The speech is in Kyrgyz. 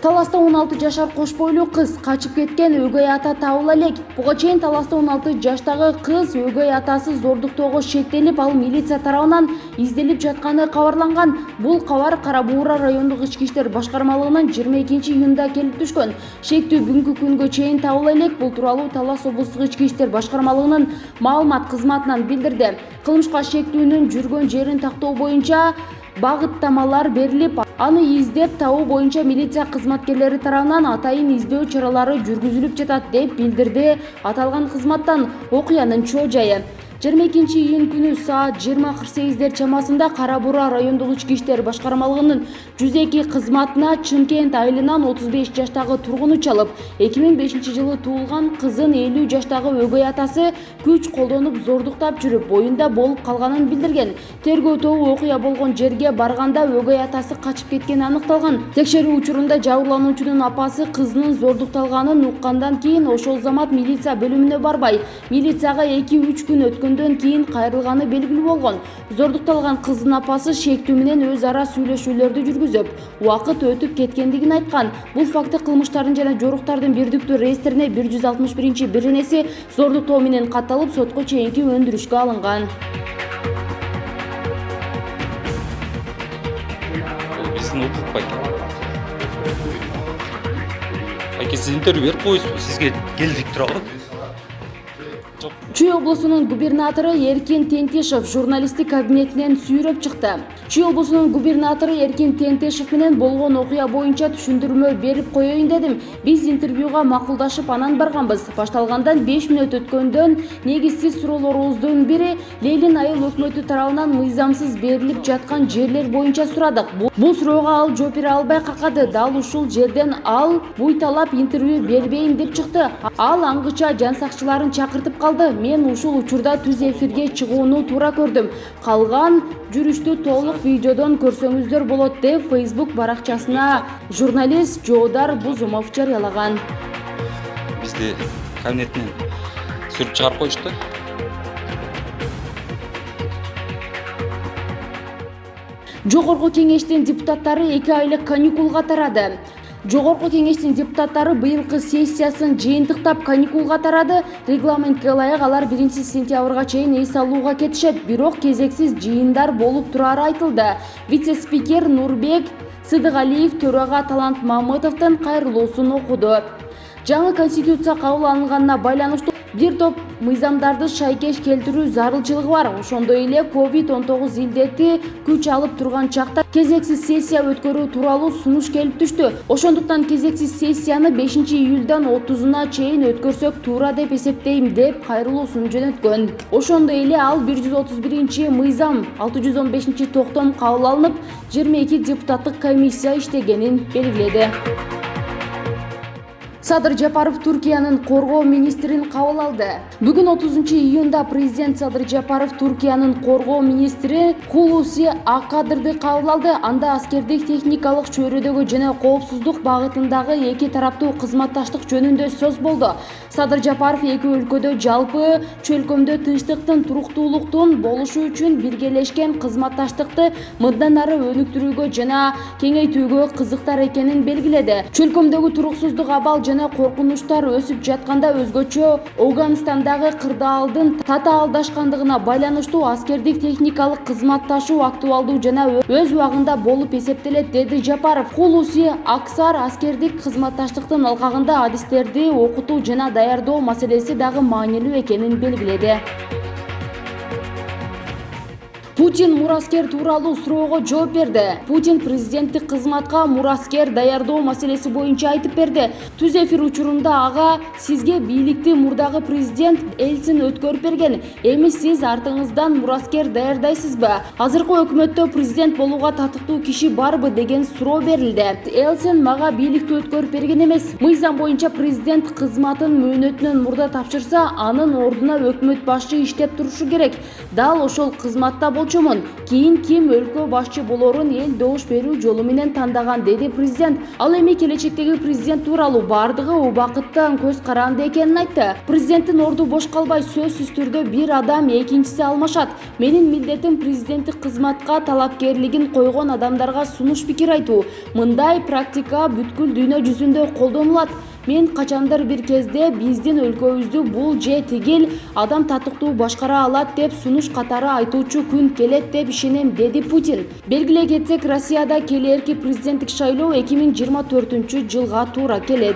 Таласта 16 жашар кош бойлуу кыз качып кеткен өгөй ата табыла элек. Буга чейин Таласта 16 жаштагы кыз өгөй атасы зордуктоого шектелип, ал милиция тарабынан изделип жатканы кабарланган. Бул кабар Кара Буура райондук ички иштер башкармалыгынан 22-июнда келип түшкөн. Шектүү бүгүнкү күнгө чейин табыла элек. Бул тууралуу Талас облустук ички иштер башкармалыгынын маалымат кызматынан билдирди. Кылмышка шектүүнүн жүргөн жерин тактоо боюнча багыттамалар берилип, аны издеп табуу боюнча милиция кызматкерлери тарабынан атайын издөө чаралары жүргүзүлүп жатат деп билдирди аталган кызматтан. Окуянын чоо жайы 22-июнь күнү саат 20:48 чамасында Кара Буура райондук ички иштер башкармалыгынын 102 кызматына Чымкент айылынан 35 жаштагы тургуну чалып, 2005-жылы туулган кызын 50 жаштагы өгөй атасы күч колдонуп зордуктап жүрүп, боюнда болуп калганын билдирген. Тергөө тобу окуя болгон жерге барганда өгөй атасы качып кеткени аныкталган. Текшерүү учурунда жабырлануучунун апасы кызынын зордукталганын уккандан кийин ошол замат милиция бөлүмүнө барбай, милицияга 2-3 күн өткөндөн кийин кайрылганы белгилүү болгон. Зордукталган кыздын апасы шектүү менен өз ара сүйлөшүүлөрдү жүргүзүп, убакыт өтүп кеткендигин айткан. Бул факты кылмыштардын жана жоруктардын бирдиктүү реестрине 161-беренеси зордуктоо менен катталып, сотко чейинки өндүрүшкө алынган. Биздин укук байке. Байке, сиз интервью берип коесузбу? Сизге келдик турабы? Чүй облусунун губернатору Эркин Тентишев журналисттик кабинетинен сүйрөп чыкты. Чүй облусунун губернатору Эркин Тентишев менен болгон окуя боюнча түшүндүрмө берип коеюн дедим. Биз интервьюга макулдашып анан барганбыз. Башталгандан 5 мүнөт өткөндөн негизсиз суроолорубуздун бири Лелин айыл өкмөтү тарабынан мыйзамсыз берилип жаткан жерлер боюнча сурадык. Бул суроого ал жооп бере албай какады. Дал ушул жерден ал буйталап интервью бербейм деп чыкты. Ал аңгыча жан сакчыларын чакыртып калды. Мен ушул учурда түз эфирге чыгууну туура көрдүм. Калган жүрүштү толук видеодон көрсөңүздөр болот деп Facebook баракчасына журналист Жоодар Бузумов жарыялаган. Бизди кабинетинен сүрүп чыгарып коюшту. Жогорку кеңештин депутаттары 2 айлык каникулга тарады. Жогорку кеңештин депутаттары быйылкы сессиясын жыйынтыктап каникулга тарады. Регламентке ылайык алар 1-сентябрга чейин эс алууга кетишет. Бирок кезексиз жыйындар болуп турары айтылды. Вице-спикер Нурбек Сыдыгалиев төрага Талант Мамытовдун кайрылуусун окуду. Жаңы конституция кабыл алынганына байланыштуу бир топ мыйзамдарды шайкеш келтирүү зарылчылыгы бар. Ошондой эле COVID-19 илдети күч алып турган чакта кезексиз сессия өткөрүү тууралуу сунуш келип түштү. Ошондуктан кезексиз сессияны 5-июлдан 30-уна чейин өткөрсөк туура деп эсептейм деп кайрылуусун жөнөткөн. Ошондой эле ал 131-мыйзам 615-токтом кабыл алынып, 22 депутаттык комиссия иштегенин белгиледи. Садыр Жапаров Туркиянын коргоо министрин кабыл алды. Бүгүн 30-июнда президент Садыр Жапаров Туркиянын коргоо министри Хулуси Акадырды кабыл алды. Анда аскердик техникалык чөйрөдөгү жана коопсуздук багытындагы эки тараптуу кызматташтык жөнүндө сөз болду. Садыр Жапаров эки өлкөдө жалпы чөлкөмдө тынчтыктын, туруктуулуктун болушу үчүн биргелешкен кызматташтыкты мындан ары өнүктүрүүгө жана кеңейтүүгө кызыктар экенин белгиледи. Чөлкөмдөгү туруксуздук абал жана коркунучтар өсүп жатканда өзгөчө Афганистандагы кырдаалдын татаалдашкандыгына байланыштуу аскердик техникалык кызматташуу актуалдуу жана өз убагында болуп эсептелет, деди Жапаров. Хулуси Аксар аскердик кызматташтыктын алкагында адистерди окутуу жана даярдоо маселеси дагы маанилүү экенин белгиледи. Путин мураскер тууралуу суроого жооп берди. Путин президенттик кызматка мураскер даярдоо маселеси боюнча айтып берди. Түз эфир учурунда ага сизге бийликти мурдагы президент Эльцин өткөрүп берген. Эми сиз артыңыздан мураскер даярдайсызбы? Азыркы өкмөттө президент болууга татыктуу киши барбы деген суроо берилди. Эльцин мага бийликти өткөрүп берген эмес. Мыйзам боюнча президент кызматын мөөнөтүнөн мурда тапшырса, анын ордуна өкмөт башчы иштеп турушу керек. Дал ошол кызматта болчу. болчумун. Кийин ким өлкө башчы болорун эл добуш берүү жолу менен тандаган, деди президент. Ал эми келечектеги президент тууралуу бардыгы убакыттан көз каранды экенин айтты. Президенттин орду бош калбай, сөзсүз түрдө бир адам экинчиси алмашат. Менин милдетим президенттик кызматка талапкерлигин койгон адамдарга сунуш пикир айтуу. Мындай практика бүткүл дүйнө жүзүндө колдонулат. Мен качандыр бир кезде биздин өлкөбүздү бул же тигил адам татыктуу башкара алат деп сунуш катары айтуучу күн келет деп ишенем, деди Путин. Белгилей кетсек, Россияда келээрки президенттик шайлоо 2024 жылга туура келет.